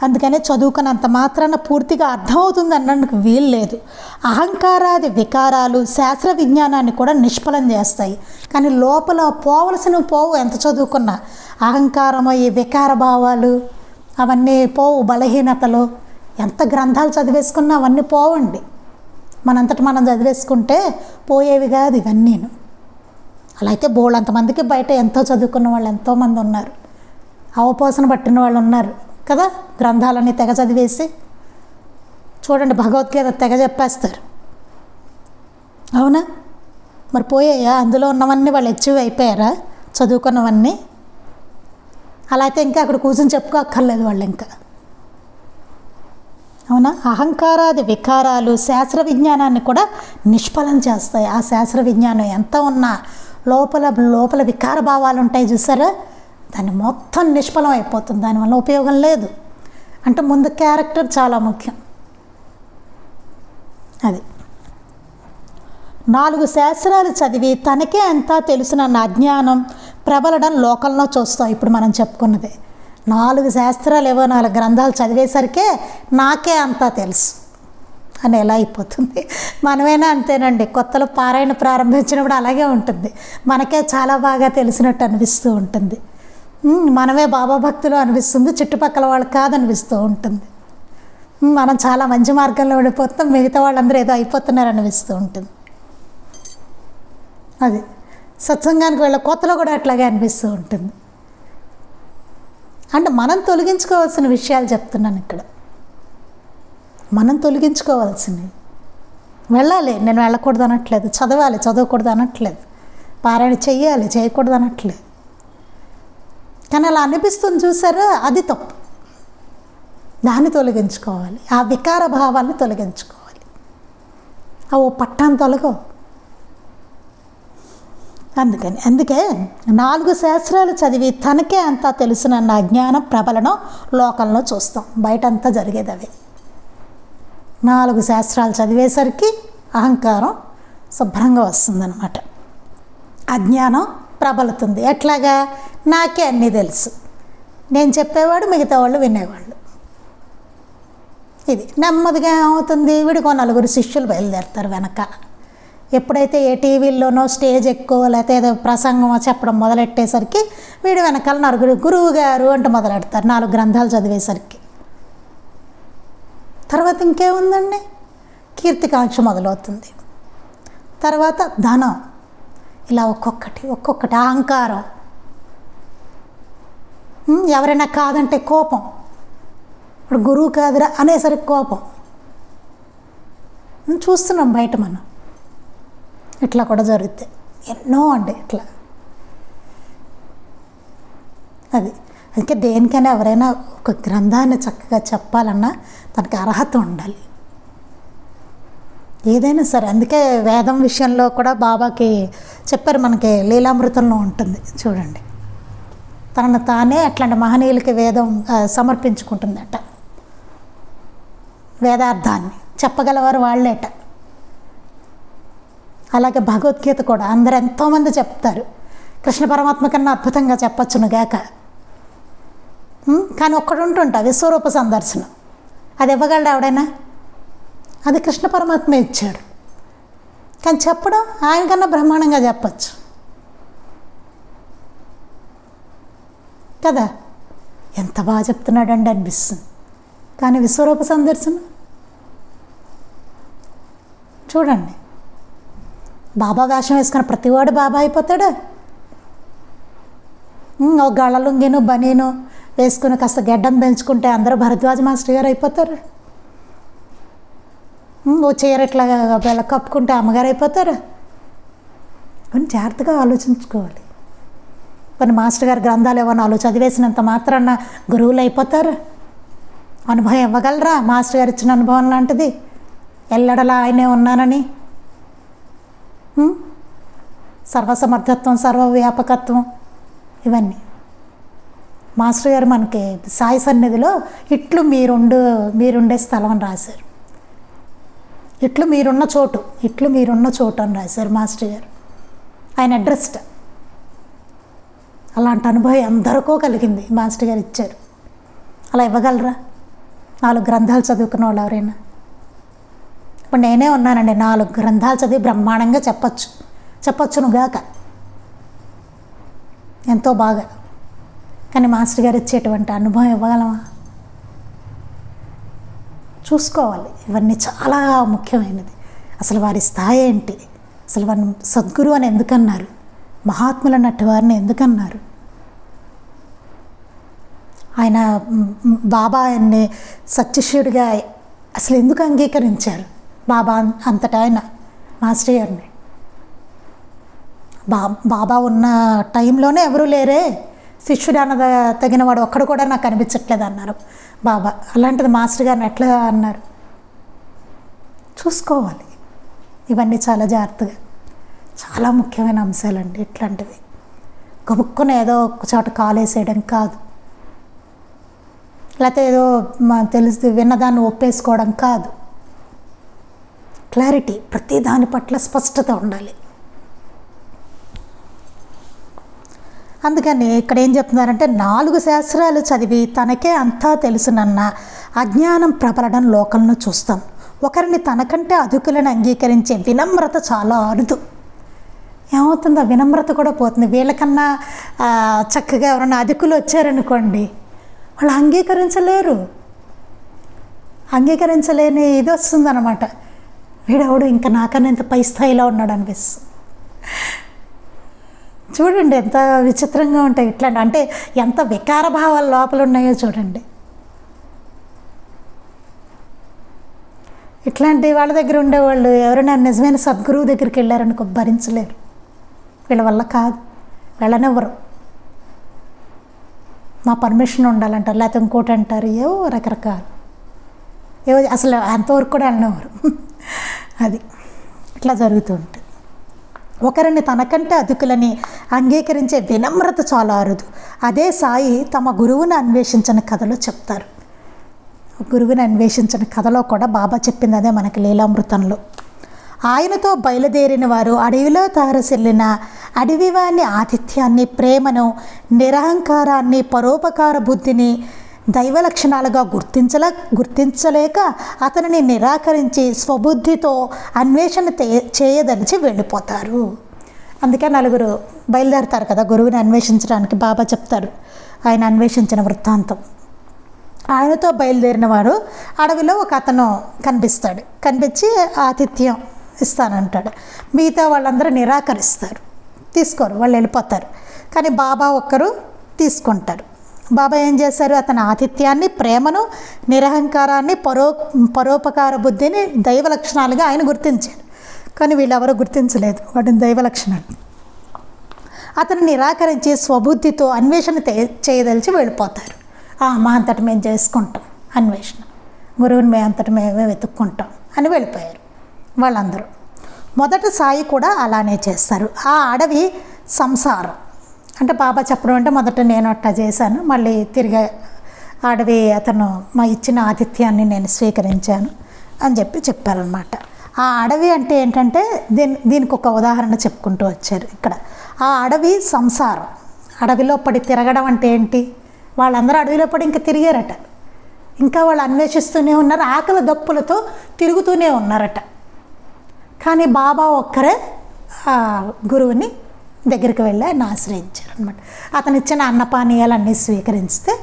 అందుకనే చదువుకున్నంత మాత్రాన పూర్తిగా అర్థమవుతుంది అనడానికి వీలు లేదు. అహంకారాది వికారాలు శాస్త్ర విజ్ఞానాన్ని కూడా నిష్ఫలం చేస్తాయి. కానీ లోపల పోవలసినవి పోవు, ఎంత చదువుకున్నా. అహంకారము, ఈ వికార భావాలు అవన్నీ పోవు. బలహీనతలు ఎంత గ్రంథాలు చదివేసుకున్నా అవన్నీ పోవండి. మనంతట మనం చదివేసుకుంటే పోయేవి కాదు ఇవన్నీను. అలా అయితే బోళ్ళంతమందికి బయట ఎంతో చదువుకున్న వాళ్ళు ఎంతోమంది ఉన్నారు, అవపోసన పట్టిన వాళ్ళు ఉన్నారు కదా. గ్రంథాలన్నీ తెగ చదివేసి చూడండి, భగవద్గీత తెగ చెప్పేస్తారు, అవునా? మరి పోయాయా? అందులో ఉన్నవన్నీ వాళ్ళు అచీవ్ అయిపోయారా చదువుకున్నవన్నీ? అలా అయితే ఇంకా అక్కడ కూర్చొని చెప్పుకోక్కర్లేదు వాళ్ళు ఇంకా, అవునా? అహంకారాది వికారాలు శాస్త్ర విజ్ఞానాన్ని కూడా నిష్ఫలం చేస్తాయి. ఆ శాస్త్ర విజ్ఞానం ఎంత ఉన్నా లోపల వికార భావాలు ఉంటాయి చూసారా, దాన్ని మొత్తం నిష్ఫలం అయిపోతుంది, దానివల్ల ఉపయోగం లేదు. అంటే ముందు క్యారెక్టర్ చాలా ముఖ్యం. అది 4 శాస్త్రాలు చదివి తనకే అంతా తెలుసునన్న అజ్ఞానం ప్రబలడం లోకంలో చూస్తాం. ఇప్పుడు మనం చెప్పుకున్నదే 4 శాస్త్రాలు, ఏవో 4 గ్రంథాలు చదివేసరికే నాకే అంతా తెలుసు అని ఎలా అయిపోతుంది. మనమైనా అంతేనండి, కొత్తలో పారాయణ ప్రారంభించినప్పుడు అలాగే ఉంటుంది. మనకే చాలా బాగా తెలిసినట్టు అనిపిస్తూ ఉంటుంది, మనమే బాబా భక్తులు అనిపిస్తుంది, చుట్టుపక్కల వాళ్ళు కాదనిపిస్తూ ఉంటుంది. మనం చాలా మంచి మార్గంలో వెళ్ళిపోతాం, మిగతా వాళ్ళందరూ ఏదో అయిపోతున్నారు అనిపిస్తూ ఉంటుంది. అది సత్సంగానికి వెళ్ళే కొత్తలో కూడా అట్లాగే అనిపిస్తూ ఉంటుంది. అంటే మనం తొలగించుకోవాల్సిన విషయాలు చెప్తున్నాను ఇక్కడ. మనం తొలగించుకోవాల్సినవి. వెళ్ళాలి, నేను వెళ్ళకూడదు అనట్లేదు, చదవాలి, చదవకూడదు అనట్లేదు, పారాయణ చెయ్యాలి, చేయకూడదు అనట్లేదు. కానీ అలా అనిపిస్తుంది చూసారా, అది తప్పు. దాన్ని తొలగించుకోవాలి, ఆ వికార భావాన్ని తొలగించుకోవాలి. ఓ పట్టాన్ని తొలగవు. అందుకే 4 శాస్త్రాలు చదివి తనకే అంతా తెలుసునన్న అజ్ఞానం ప్రబలను లోకంలో చూస్తాం. బయటంతా జరిగేది అవే. 4 శాస్త్రాలు చదివేసరికి అహంకారం శుభ్రంగా వస్తుందన్నమాట, అజ్ఞానం ప్రబలుతుంది. ఎట్లాగా? నాకే అన్నీ తెలుసు, నేను చెప్పేవాడు, మిగతా వాళ్ళు వినేవాళ్ళు. ఇది నెమ్మదిగా ఏమవుతుంది, వీడికో 4 శిష్యులు బయలుదేరుతారు వెనకాల. ఎప్పుడైతే ఏ టీవీల్లోనో స్టేజ్ ఎక్కువ లేకపోతే ఏదో ప్రసంగం చెప్పడం మొదలెట్టేసరికి వీడు వెనకాల 4 గురువు గారు అంటూ మొదలెడతారు 4 గ్రంథాలు చదివేసరికి. తర్వాత ఇంకేముందండి, కీర్తికాంక్ష మొదలవుతుంది. తర్వాత ధనం, ఇలా ఒక్కొక్కటి అహంకారం, ఎవరైనా కాదంటే కోపం, ఇప్పుడు గురువు కాదురా అనేసరికి కోపం. చూస్తున్నాం బయట మనం, ఇట్లా కూడా జరుగుతాయి ఎన్నో అండి ఇట్లా. అది అందుకే దేనికైనా ఎవరైనా ఒక గ్రంథాన్ని చక్కగా చెప్పాలన్నా తనకి అర్హత ఉండాలి, ఏదైనా సరే. అందుకే వేదం విషయంలో కూడా బాబాకి చెప్పారు, మనకి లీలామృతంలో ఉంటుంది చూడండి, తనను తానే అట్లాంటి మహనీయులకి వేదం సమర్పించుకుంటుందట. వేదార్థాన్ని చెప్పగలవారు వాళ్ళేట. అలాగే భగవద్గీత కూడా అందరూ ఎంతోమంది చెప్తారు, కృష్ణ పరమాత్మ కన్నా అద్భుతంగా చెప్పచ్చును గాక. కానీ ఒక్కడు ఉంటుంటా విశ్వరూప సందర్శనం, అది ఇవ్వగలడు ఎవడైనా? అది కృష్ణ పరమాత్మ ఇచ్చాడు. కానీ చెప్పడం ఆయన కన్నా బ్రహ్మాండంగా చెప్పచ్చు కదా. ఎంత బాగా చెప్తున్నాడండి అనిపిస్తుంది. కానీ విశ్వరూప సందర్శనం చూడండి, బాబా వేషం వేసుకున్న ప్రతివాడు బాబా అయిపోతాడు. ఒక గళ్ళలుంగిను బనీను వేసుకుని కాస్త గెడ్డం పెంచుకుంటే అందరూ భరద్వాజ మాస్టర్ గారు అయిపోతారు. ఓ చీర ఇట్లా వెళ్ళ కప్పుకుంటే అమ్మగారు అయిపోతారు. కొన్ని జాగ్రత్తగా ఆలోచించుకోవాలి. కొన్ని మాస్టర్ గారి గ్రంథాలు ఏమో 4 చదివేసినంత మాత్రాన గురువులు అయిపోతారు. అనుభవం ఇవ్వగలరా? మాస్టర్ గారు ఇచ్చిన అనుభవం లాంటిది, ఎల్లడలా ఆయనే ఉన్నానని, సర్వసమర్థత్వం, సర్వవ్యాపకత్వం, ఇవన్నీ మాస్టర్ గారు మనకి సాయి సన్నిధిలో ఇట్లు మీరుండే స్థలం అని రాశారు. ఇట్లు మీరున్న చోటు, ఇట్లు మీరున్న చోటు అని రాశారు మాస్టర్ గారు. ఆయన అడ్రస్. అలాంటి అనుభవం ఎందరికో కలిగింది, మాస్టర్ గారు ఇచ్చారు. అలా ఇవ్వగలరా 4 గ్రంథాలు చదువుకున్న వాళ్ళు ఎవరైనా? ఇప్పుడు నేనే ఉన్నానండి, 4 గ్రంథాలు చదివి బ్రహ్మాండంగా చెప్పచ్చునుగాక, ఎంతో బాగా. కానీ మాస్టర్ గారు ఇచ్చేటువంటి అనుభవం ఇవ్వగలమా? చూసుకోవాలి. ఇవన్నీ చాలా ముఖ్యమైనది. అసలు వారి స్థాయి ఏంటి, అసలు వారిని సద్గురు అని ఎందుకన్నారు, మహాత్ములు అన్నట్టు వారిని ఎందుకన్నారు, ఆయన బాబా ఆయన్ని సత్యశివుడిగా అసలు ఎందుకు అంగీకరించారు, బాబా అంతటా ఆయన మాస్టర్ గారిని. బాబా ఉన్న టైంలోనే ఎవరూ లేరే, శిష్యుడు అన్న తగినవాడు ఒక్కడు కూడా నాకు కనిపించట్లేదు అన్నారు బాబా. అలాంటిది మాస్టర్ గారిని ఎట్లా అన్నారు? చూసుకోవాలి. ఇవన్నీ చాలా జాగ్రత్తగా, చాలా ముఖ్యమైన అంశాలండి ఇట్లాంటివి. గబుక్కున ఏదో ఒక చోట కాలేసేయడం కాదు, లేకపోతే ఏదో తెలిసి విన్నదాన్ని ఒప్పేసుకోవడం కాదు. క్లారిటీ, ప్రతి దాని పట్ల స్పష్టత ఉండాలి. అందుకని ఇక్కడ ఏం చెప్తున్నారంటే 4 శాస్త్రాలు చదివి తనకే అంతా తెలుసునన్న అజ్ఞానం ప్రబలడం లోకంలో చూస్తాం. ఒకరిని తనకంటే అధికులను అంగీకరించే వినమ్రత చాలా అరుదు. ఏమవుతుంది, ఆ వినమ్రత కూడా పోతుంది. వీళ్ళకన్నా చక్కగా ఎవరన్నా అధికులు వచ్చారనుకోండి, వాళ్ళు అంగీకరించలేని ఇది వస్తుందన్నమాట. వీడెవడు ఇంకా నాకన్నా ఇంత పై స్థాయిలో ఉన్నాడు అనిపిస్తుంది. చూడండి ఎంత విచిత్రంగా ఉంటాయి ఇట్లాంటి, అంటే ఎంత వికార భావాలు లోపల ఉన్నాయో చూడండి. ఇట్లాంటి వాళ్ళ దగ్గర ఉండేవాళ్ళు ఎవరైనా నిజమైన సద్గురువు దగ్గరికి వెళ్ళారనుకో భరించలేరు, వీళ్ళ వల్ల కాదు, వెళ్ళనివ్వరు. మా పర్మిషన్ ఉండాలంటారు, లేకపోతే ఇంకోటి అంటారు, ఏవో రకరకాలు, ఏవో అసలు అంతవరకు కూడా వెళ్ళనివ్వరు. అది ఇట్లా జరుగుతూ ఉంటుంది. ఒకరిని తనకంటే అధికులని అంగీకరించే వినమ్రత చాలా అరుదు. అదే సాయి తమ గురువుని అన్వేషించిన కథలో చెప్తారు. గురువుని అన్వేషించిన కథలో కూడా బాబా చెప్పింది అదే మనకి లీలామృతంలో. ఆయనతో బయలుదేరిన వారు అడవిలో తారసిల్లిన అడవివాని ఆతిథ్యాన్ని, ప్రేమను, నిరహంకారాన్ని, పరోపకార బుద్ధిని దైవ లక్షణాలుగా గుర్తించలేక అతనిని నిరాకరించి స్వబుద్ధితో అన్వేషణ చేయదలిచి వెళ్ళిపోతారు. అందుకే 4 బయలుదేరుతారు కదా గురువుని అన్వేషించడానికి. బాబా చెప్తారు ఆయన అన్వేషించిన వృత్తాంతం. ఆయనతో బయలుదేరిన వారు అడవిలో ఒక అతను కనిపించి ఆతిథ్యం ఇస్తానంటాడు. మిగతా వాళ్ళందరూ నిరాకరిస్తారు, తీసుకోరు, వాళ్ళు వెళ్ళిపోతారు. కానీ బాబా ఒక్కరు తీసుకుంటారు. బాబా ఏం చేశారు, అతని ఆతిథ్యాన్ని, ప్రేమను, నిరహంకారాన్ని, పరోపకార బుద్ధిని దైవ లక్షణాలుగా ఆయన గుర్తించారు. కానీ వీళ్ళెవరూ గుర్తించలేదు వాటిని దైవ లక్షణాలు. అతను నిరాకరించి స్వబుద్ధితో అన్వేషణ చేయదలిచి వెళ్ళిపోతారు. మా అంతటి మేము చేసుకుంటాం అన్వేషణ, గురువుని మేము అంతటి మేమే వెతుక్కుంటాం అని వెళ్ళిపోయారు వాళ్ళందరూ. మొదట సాయి కూడా అలానే చేస్తారు. ఆ అడవి సంసారం అంటే బాబా చెప్పడం అంటే మొదట నేను అట్లా చేశాను, మళ్ళీ తిరిగి అడవి అతను మా ఇచ్చిన ఆతిథ్యాన్ని నేను స్వీకరించాను అని చెప్పారనమాట. ఆ అడవి అంటే ఏంటంటే దీనికి ఒక ఉదాహరణ చెప్పుకుంటూ వచ్చారు ఇక్కడ. ఆ అడవి సంసారం, అడవిలో పడి తిరగడం అంటే ఏంటి, వాళ్ళందరూ అడవిలో పడి ఇంకా తిరిగారట, ఇంకా వాళ్ళు అన్వేషిస్తూనే ఉన్నారు, ఆకలి దప్పులతో తిరుగుతూనే ఉన్నారట. కానీ బాబా ఒక్కరే గురువుని దగ్గరికి వెళ్ళి ఆయన ఆశ్రయించారు అనమాట. అతను ఇచ్చిన అన్నపానీయాలన్నీ స్వీకరిస్తే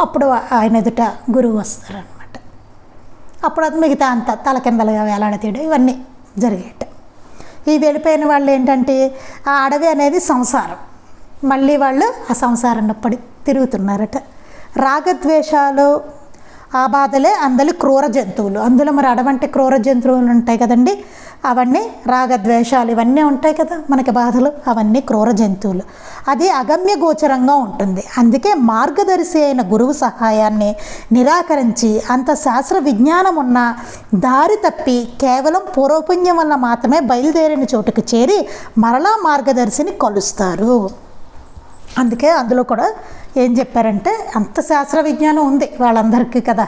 అప్పుడు ఆయన ఎదుట గురువు వస్తారనమాట. అప్పుడు అది మిగతా అంతా తలకిందలుగా వేలాడతీయడం ఇవన్నీ జరిగేట. ఈ వెళ్ళిపోయిన వాళ్ళు ఏంటంటే ఆ అడవి అనేది సంసారం, మళ్ళీ వాళ్ళు ఆ సంసారంలో పడి తిరుగుతున్నారట. రాగద్వేషాలు ఆ బాధలే అందరి క్రూర జంతువులు. అందులో మరి అడవంటే క్రూర జంతువులు ఉంటాయి కదండి, అవన్నీ రాగద్వేషాలు ఇవన్నీ ఉంటాయి కదా మనకి బాధలు, అవన్నీ క్రూర జంతువులు. అది అగమ్య గోచరంగా ఉంటుంది. అందుకే మార్గదర్శి అయిన గురువు సహాయాన్ని నిరాకరించి అంత శాస్త్ర విజ్ఞానం ఉన్న దారి తప్పి కేవలం పూర్వపుణ్యం వల్ల మాత్రమే బయలుదేరిన చోటుకు చేరి మరలా మార్గదర్శిని కలుస్తారు. అందుకే అందులో కూడా ఏం చెప్పారంటే అంత శాస్త్ర విజ్ఞానం ఉంది వాళ్ళందరికీ కదా,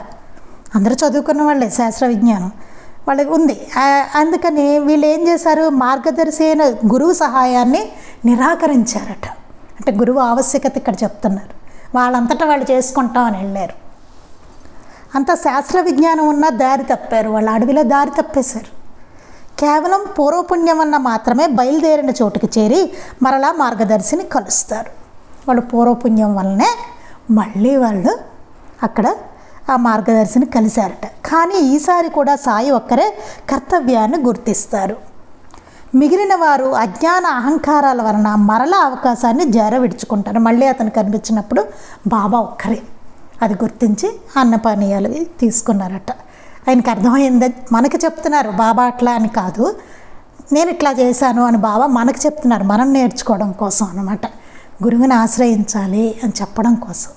అందరూ చదువుకున్న వాళ్ళే శాస్త్ర విజ్ఞానం. వాళ్ళకి ఉంది. అందుకని వీళ్ళు ఏం చేశారు, మార్గదర్శి అయిన గురువు సహాయాన్ని నిరాకరించారట. అంటే గురువు ఆవశ్యకత ఇక్కడ చెప్తున్నారు. వాళ్ళంతటా వాళ్ళు చేసుకుంటామని వెళ్ళారు. అంత శాస్త్ర విజ్ఞానం ఉన్న దారి తప్పారు. వాళ్ళు అడవిలో దారి తప్పేశారు. కేవలం పూర్వపుణ్యం వల్ల మాత్రమే బయలుదేరిన చోటుకి చేరి మరలా మార్గదర్శిని కలుస్తారు. వాళ్ళు పూర్వపుణ్యం వల్లనే మళ్ళీ వాళ్ళు అక్కడ ఆ మార్గదర్శిని కలిశారట. కానీ ఈసారి కూడా సాయి ఒక్కరే కర్తవ్యాన్ని గుర్తిస్తారు. మిగిలిన వారు అజ్ఞాన అహంకారాల వలన మరల అవకాశాన్ని విడుచుకుంటారు. మళ్ళీ అతను కనిపించినప్పుడు బాబా ఒక్కరే అది గుర్తించి అన్నపానీయాలు తీసుకున్నారట. ఆయనకి అర్థమైందని మనకి చెప్తున్నారు. బాబా అట్లా అని కాదు, నేను ఇట్లా చేశాను అని బాబా మనకు చెప్తున్నారు, మనం నేర్చుకోవడం కోసం అన్నమాట. గురువుని ఆశ్రయించాలి అని చెప్పడం కోసం.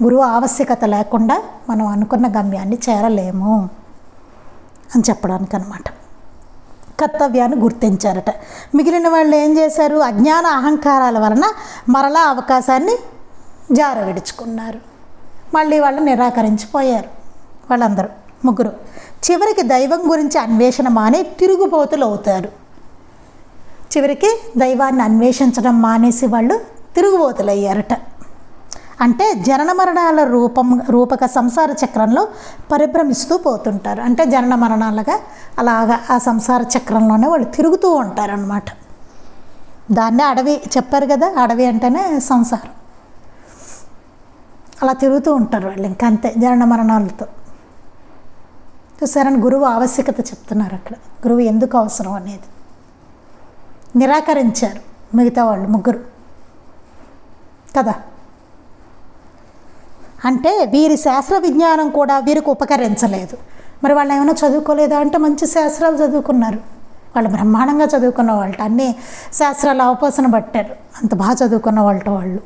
గురువు ఆవశ్యకత లేకుండా మనం అనుకున్న గమ్యాన్ని చేరలేము అని చెప్పడానికి అన్నమాట. కర్తవ్యాన్ని గుర్తించారట. మిగిలిన వాళ్ళు ఏం చేశారు, అజ్ఞాన అహంకారాల వలన మరలా అవకాశాన్ని విడుచుకున్నారు. మళ్ళీ వాళ్ళు నిరాకరించిపోయారు. వాళ్ళందరూ ముగ్గురు చివరికి దైవం గురించి అన్వేషణ మాని తిరుగుబోతులు అవుతారు. చివరికి దైవాన్ని అన్వేషించడం మానేసి వాళ్ళు తిరుగుబోతులు అయ్యారట. అంటే జనన మరణాల రూపక సంసార చక్రంలో పరిభ్రమిస్తూ పోతుంటారు. అంటే జనన మరణాలుగా అలాగా ఆ సంసార చక్రంలోనే వాళ్ళు తిరుగుతూ ఉంటారన్నమాట. దాన్నే అడవి చెప్పారు కదా, అడవి అంటేనే సంసారం. అలా తిరుగుతూ ఉంటారు వాళ్ళు, ఇంకంతే జనన మరణాలతో. చూసారని గురువు ఆవశ్యకత చెప్తున్నారు అక్కడ. గురువు ఎందుకు అవసరం అనేది నిరాకరించారు మిగతా వాళ్ళు ముగ్గురు కదా. అంటే వీరి శాస్త్ర విజ్ఞానం కూడా వీరికి ఉపకరించలేదు. మరి వాళ్ళు ఏమైనా చదువుకోలేదా అంటే మంచి శాస్త్రాలు చదువుకున్నారు. వాళ్ళు బ్రహ్మాండంగా చదువుకున్న వాళ్ళట, అన్ని శాస్త్రాలు అవపోసన పట్టారు. అంత బాగా చదువుకున్న వాళ్ళు.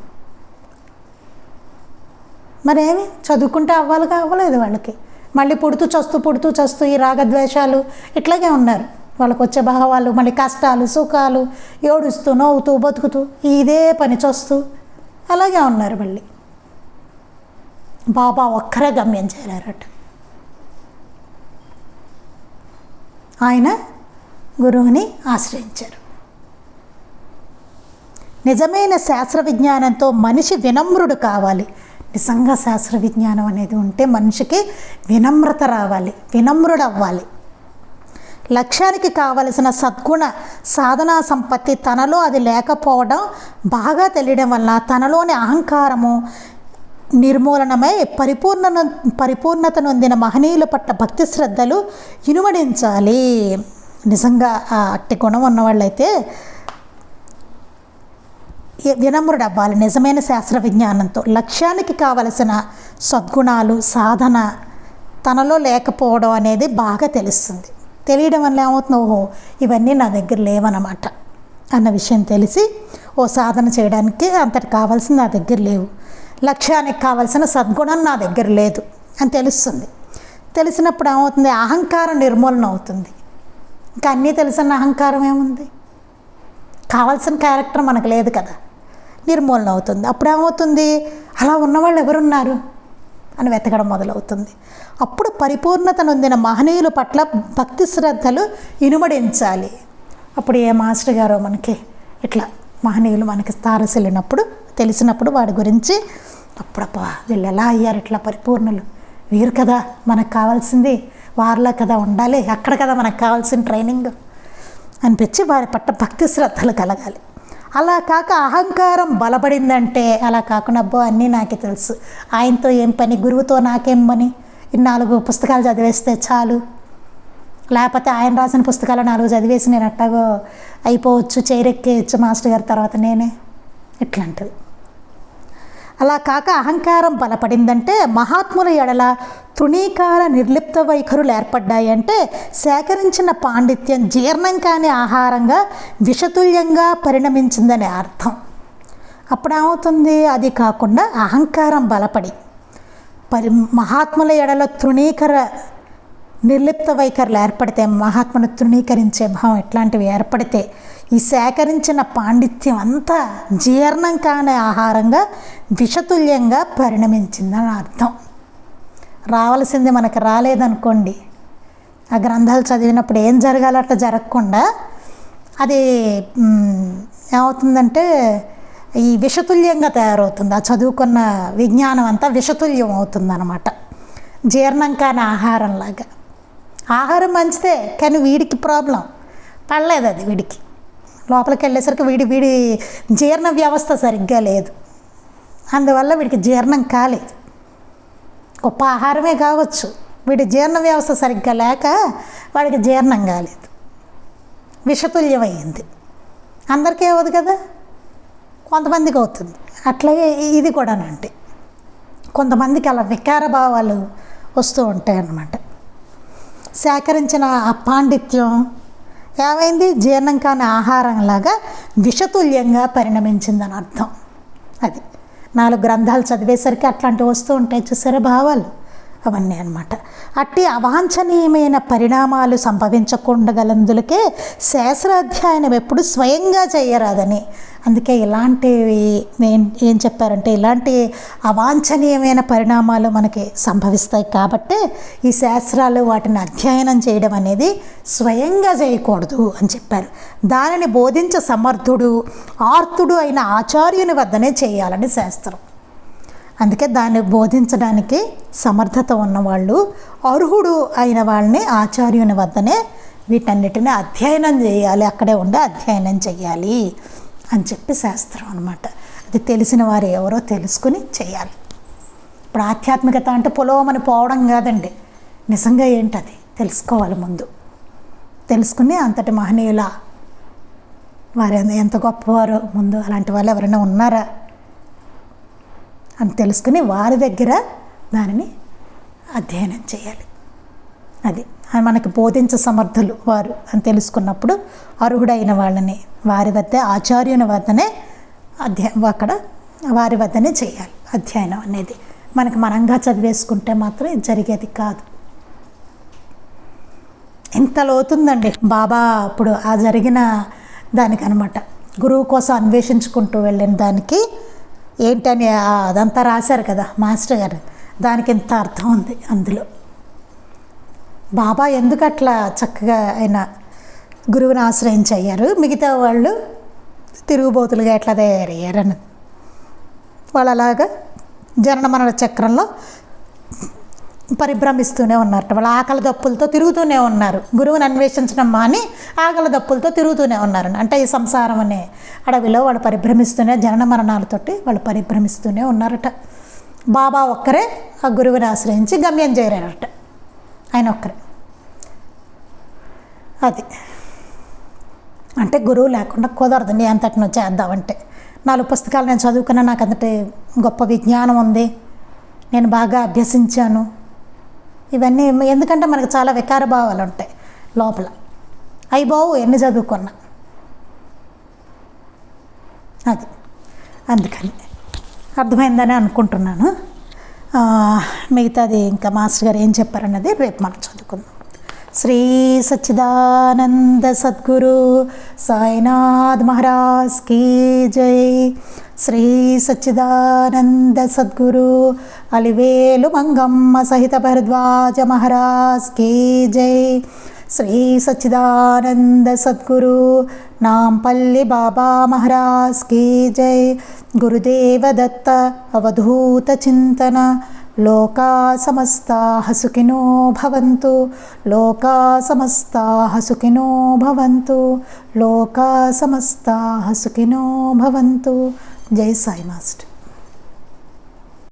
మరేమి చదువుకుంటే అవ్వలేదు వాళ్ళకి. మళ్ళీ పుడుతూ చస్తూ ఈ రాగద్వేషాలు ఇట్లాగే ఉన్నారు. వాళ్ళకి వచ్చే భావాలు, మళ్ళీ కష్టాలు సుఖాలు, ఏడుస్తూ నవ్వుతూ బతుకుతూ ఇదే పని చేస్తూ అలాగే ఉన్నారు. మళ్ళీ బాబా ఒక్కరే గమ్యం చేరారట. ఆయన గురువుని ఆశ్రయించారు. నిజమైన శాస్త్ర విజ్ఞానంతో మనిషి వినమ్రుడు కావాలి. నిజంగా శాస్త్ర విజ్ఞానం అనేది ఉంటే మనిషికి వినమ్రత రావాలి, వినమ్రుడు అవ్వాలి. లక్ష్యానికి కావలసిన సద్గుణ సాధనా సంపత్తి తనలో అది లేకపోవడం బాగా తెలియడం వల్ల తనలోని అహంకారము నిర్మూలనమై పరిపూర్ణత నొందిన మహనీయుల పట్ల భక్తి శ్రద్ధలు ఇనుమడించాలి. నిజంగా ఆ అట్టి గుణం ఉన్నవాళ్ళైతే వినమ్రుడు అవ్వాలి. నిజమైన శాస్త్ర విజ్ఞానంతో లక్ష్యానికి కావలసిన సద్గుణాలు సాధన తనలో లేకపోవడం అనేది బాగా తెలుస్తుంది. తెలియడం వల్ల ఏమవుతుంది, ఓహో ఇవన్నీ నా దగ్గర లేవన్నమాట అన్న విషయం తెలిసి, ఓ సాధన చేయడానికి అంతటి కావాల్సింది నా దగ్గర లేవు, లక్ష్యానికి కావాల్సిన సద్గుణం నా దగ్గర లేదు అని తెలుస్తుంది. తెలిసినప్పుడు ఏమవుతుంది, అహంకారం నిర్మూలన అవుతుంది. ఇంకా అన్నీ తెలిసిన అహంకారం ఏముంది, కావాల్సిన క్యారెక్టర్ మనకు లేదు కదా, నిర్మూలన అవుతుంది. అప్పుడు ఏమవుతుంది, అలా ఉన్నవాళ్ళు ఎవరున్నారు అని వెతకడం మొదలవుతుంది. అప్పుడు పరిపూర్ణత నొందిన మహనీయుల పట్ల భక్తి శ్రద్ధలు ఇనుమడించాలి. అప్పుడు ఏ మాస్టర్ గారో మనకి ఇట్లా మహనీయులు మనకి తారసిల్లినప్పుడు తెలిసినప్పుడు వాడి గురించి అప్పుడప్పా వీళ్ళు ఎలా అయ్యారు ఇట్లా పరిపూర్ణులు, వీరు కదా మనకు కావాల్సింది, వారిలో కదా ఉండాలి, అక్కడ కదా మనకు కావాల్సిన ట్రైనింగ్ అనిపించి వారి పట్ల భక్తి శ్రద్ధలు కలగాలి. అలా కాక అహంకారం బలపడిందంటే, అలా కాకుండా అబ్బో అన్నీ నాకే తెలుసు, ఆయనతో ఏం పని, గురువుతో నాకేం పని, 4 పుస్తకాలు చదివేస్తే చాలు, లేకపోతే ఆయన రాసిన పుస్తకాలు 4 చదివేసి నేను అట్టాగో అయిపోవచ్చు, చైరెక్కేయచ్చు మాస్టర్ గారి తర్వాత నేనే, ఇట్లాంటివి. అలా కాక అహంకారం బలపడిందంటే మహాత్ముల ఎడల తృణీకార నిర్లిప్త వైఖరులు ఏర్పడ్డాయి. అంటే సేకరించిన పాండిత్యం జీర్ణం కాని ఆహారంగా విషతుల్యంగా పరిణమించిందనే అర్థం. అప్పుడేమవుతుంది, అది కాకుండా అహంకారం బలపడి మహాత్ముల ఎడల తృణీకర నిర్లిప్త వైఖరులు ఏర్పడితే, మహాత్మును తృణీకరించే భావం ఇట్లాంటివి ఏర్పడితే ఈ సేకరించిన పాండిత్యం అంతా జీర్ణం కాని ఆహారంగా విషతుల్యంగా పరిణమించిందని అర్థం. రావాల్సింది మనకు రాలేదనుకోండి, ఆ గ్రంథాలు చదివినప్పుడు ఏం జరగాలో అట్లా జరగకుండా అది ఏమవుతుందంటే ఈ విషతుల్యంగా తయారవుతుంది. ఆ చదువుకున్న విజ్ఞానం అంతా విషతుల్యం అవుతుందన్నమాట. జీర్ణం కాని ఆహారంలాగా. ఆహారం మంచిదే, కానీ వీడికి ప్రాబ్లం పడలేదు. అది వీడికి లోపలికి వెళ్ళేసరికి వీడి జీర్ణ వ్యవస్థ సరిగ్గా లేదు. అందువల్ల వీడికి జీర్ణం కాలేదు. గొప్ప ఆహారమే కావచ్చు, వీడి జీర్ణ వ్యవస్థ సరిగ్గా లేక వాడికి జీర్ణం కాలేదు, విషతుల్యమైంది. అందరికీ అవ్వదు కదా, కొంతమందికి అవుతుంది. అట్లాగే ఇది కూడానండి, కొంతమందికి అలా వికార భావాలు వస్తూ ఉంటాయి అన్నమాట. సేకరించిన ఆ పాండిత్యం ఏమైంది, జీర్ణం కాని ఆహారంలాగా విషతుల్యంగా పరిణమించిందని అర్థం. అది 4 గ్రంథాలు చదివేసరికి అట్లాంటివి వస్తూ ఉంటాయి చూసారా భావాలు, అవన్నీ అన్నమాట. అట్టి అవాంఛనీయమైన పరిణామాలు సంభవించకుండగలందులకే శాస్త్రాధ్యయనం ఎప్పుడు స్వయంగా చేయరాదని. అందుకే ఇలాంటివి ఏం చెప్పారంటే, ఇలాంటి అవాంఛనీయమైన పరిణామాలు మనకి సంభవిస్తాయి కాబట్టి ఈ శాస్త్రాలు వాటిని అధ్యయనం చేయడం అనేది స్వయంగా చేయకూడదు అని చెప్పారు. దానిని బోధించ సమర్థుడు ఆర్తుడు అయిన ఆచార్యుని వద్దనే చేయాలని శాస్త్రం. అందుకే దాన్ని బోధించడానికి సమర్థత ఉన్నవాళ్ళు, అర్హుడు అయిన వాళ్ళని ఆచార్యుని వద్దనే వీటన్నిటిని అధ్యయనం చేయాలి, అక్కడే ఉండి అధ్యయనం చేయాలి అని చెప్పి శాస్త్రం అన్నమాట. అది తెలిసిన వారు ఎవరో తెలుసుకుని చేయాలి. ఇప్పుడు ఆధ్యాత్మికత అంటే పొలవమని పోవడం కాదండి, నిజంగా ఏంటది తెలుసుకోవాలి. ముందు తెలుసుకుని అంతటి మహనీయుల వారు ఎంత గొప్పవారో, ముందు అలాంటి వాళ్ళు ఎవరైనా ఉన్నారా అని తెలుసుకుని వారి దగ్గర దానిని అధ్యయనం చేయాలి. అది మనకి బోధించ సమర్థులు వారు అని తెలుసుకున్నప్పుడు అర్హుడైన వాళ్ళని వారి వద్ద ఆచార్యుని వద్దనే అక్కడ వారి వద్దనే చేయాలి అధ్యయనం అనేది. మనకి మనంగా చదివేసుకుంటే మాత్రం ఇది జరిగేది కాదు. ఇంత లోతుందండి బాబా అప్పుడు ఆ జరిగిన దానికి అనమాట, గురువు కోసం అన్వేషించుకుంటూ వెళ్ళిన దానికి ఏంటని అదంతా రాశారు కదా మాస్టర్ గారు, దానికి ఇంత అర్థం ఉంది అందులో. బాబా ఎందుకు అట్లా చక్కగా ఆయన గురువుని ఆశ్రయించయ్యారు, మిగతా వాళ్ళు తిరుగుబోతులుగా ఎట్లా తయారయ్యారని. వాళ్ళు అలాగా జనన మరణ చక్రంలో పరిభ్రమిస్తూనే ఉన్నారట. వాళ్ళు ఆకలి దప్పులతో తిరుగుతూనే ఉన్నారు, గురువుని అన్వేషించడం మాని ఆకలి దప్పులతో తిరుగుతూనే ఉన్నారు. అంటే ఈ సంసారం అనే అడవిలో వాళ్ళు పరిభ్రమిస్తూనే, జనన మరణాలతోటి వాళ్ళు పరిభ్రమిస్తూనే ఉన్నారట. బాబా ఒక్కరే ఆ గురువుని ఆశ్రయించి గమ్యం చేరారట, ఆయన ఒక్కరే. అది అంటే గురువు లేకుండా కుదరదు. నీ అంతటి నువ్వు చేద్దామంటే 4 పుస్తకాలు నేను చదువుకున్నా, నాకు అంతటి గొప్ప విజ్ఞానం ఉంది, నేను బాగా అభ్యసించాను, ఇవన్నీ ఎందుకంటే మనకు చాలా వికార భావాలు ఉంటాయి లోపల. అవి బావు ఎన్ని చదువుకున్నా. అది అందుకని అర్థమైందని అనుకుంటున్నాను. మిగతాది ఇంకా మాస్టర్ గారు ఏం చెప్పారన్నది రేపు మనం చదువుకుందాం. శ్రీ సచ్చిదానంద సద్గురు సాయినాథ్ మహారాజ్ కీ జై. శ్రీ సచ్చిదానంద సద్గురు అలివేలు మంగమ్మ సహిత భరద్వాజ మహారాజ్ కీ జై. శ్రీ సచ్చిదానంద సద్గురు నాంపల్లి బాబా మహారాజ్ కీ జై. గురుదేవ దత్త అవధూత చింతన. లోకా సమస్తాః సుఖినో భవంతు. లోకా సమస్తాః సుఖినో భవంతు. లోకా సమస్తాః సుఖినో భవంతు. జై సాయి మాస్టర్.